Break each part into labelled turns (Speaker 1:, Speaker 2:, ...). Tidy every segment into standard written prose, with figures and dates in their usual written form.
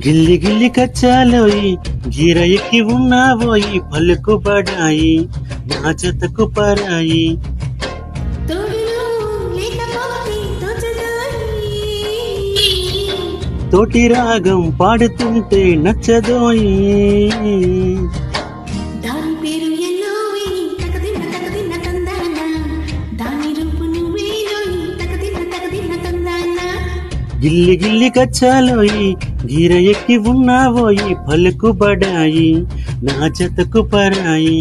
Speaker 1: గిల్లి గిల్లి కచ్చాలోయి గీర ఎక్కి ఉన్నావోయి పలుకు బడాయి నా జతకు పరాయి తోటి రాగం పాడుతుంటే నచ్చదోయి గిల్లి గిల్లి కచ్చాలోయి గీర ఎక్కి ఉన్నావోయి పలుకు బడాయి నా జతకు పరాయి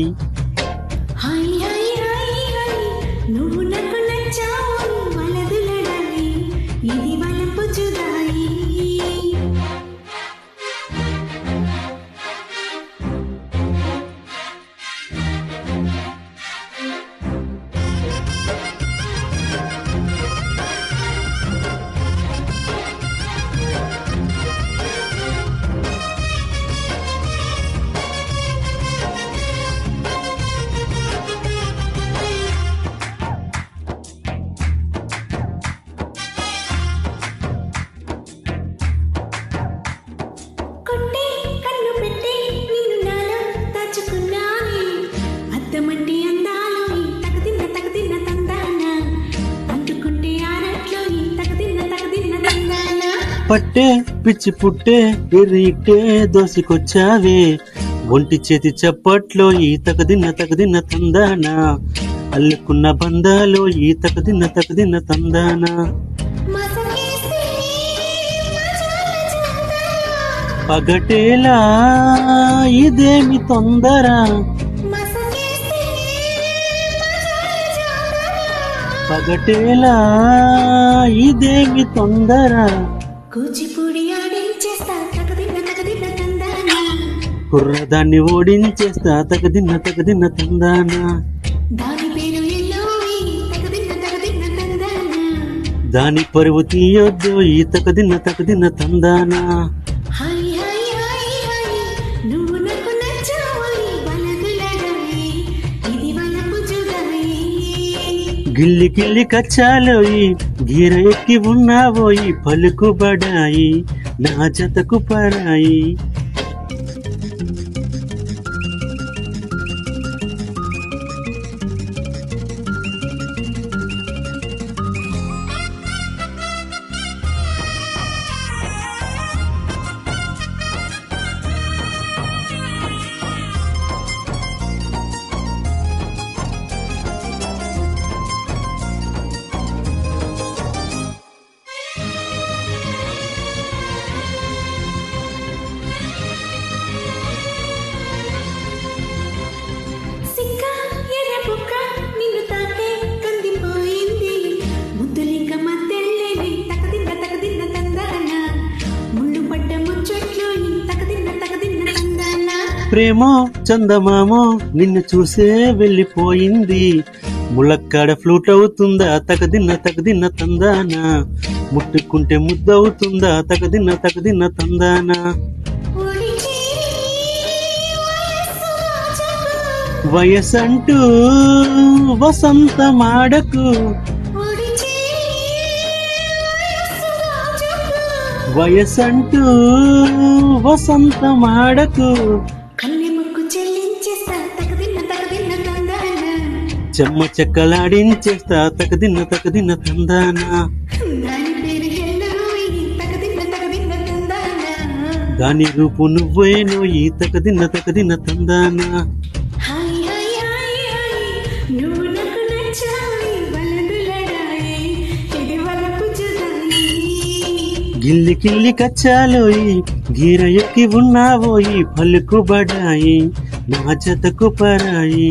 Speaker 1: పట్టే పిచ్చి పుట్టే ఎర్రిట్టే దోసికొచ్చావే ఒంటి చేతి చప్పట్లో ఈ తకదిన్న తందానా అల్లుకున్న బంధాలో ఈ తకదిన్న తందానా పగటేలా ఇదేమి తొందర పగటేలా ఇదేమి తొందర కుర్రదాన్ని ఓడించేస్తా తగదిన్న తందానా దాని పరువు తీయొద్దు ఈ తగదిన్న తందానా గిల్లి గిల్లి కచ్చాలోయి గీర ఎక్కి ఉన్నావోయి పలుకు బడాయి నా జతకు పరాయి ప్రేమో చందమామో నిన్ను చూసే వెళ్ళిపోయింది ములక్కాడ ఫ్లూట్ అవుతుందా తగదిన్న తందానా ముట్టుకుంటే ముద్దవుతుందా తగదిన్న తందానా వయసంటూ వసంతమాడకు వయసంటూ వసంతమాడకు చెమ్మ చెక్కలాడించేస్తా తగదిన్న తందానా దాని రూపు నువ్వేనో ఈ తగదిన్న తందానా గిల్లి గిల్లి కచ్చాలోయి గీర ఎక్కి ఉన్నావోయి పలుకు బడాయి నా జతకు పరాయి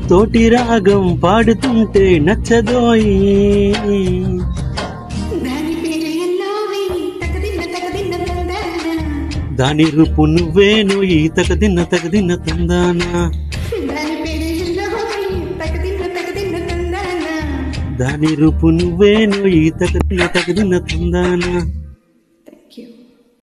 Speaker 1: తోటి రాగం పాడుతుంటే నచ్చదోయి దాని రూపు నువ్వేనో ఈ తగదిన్న తందానా దాని రూపు నువ్వేనో ఈ తగదిన్న తందానా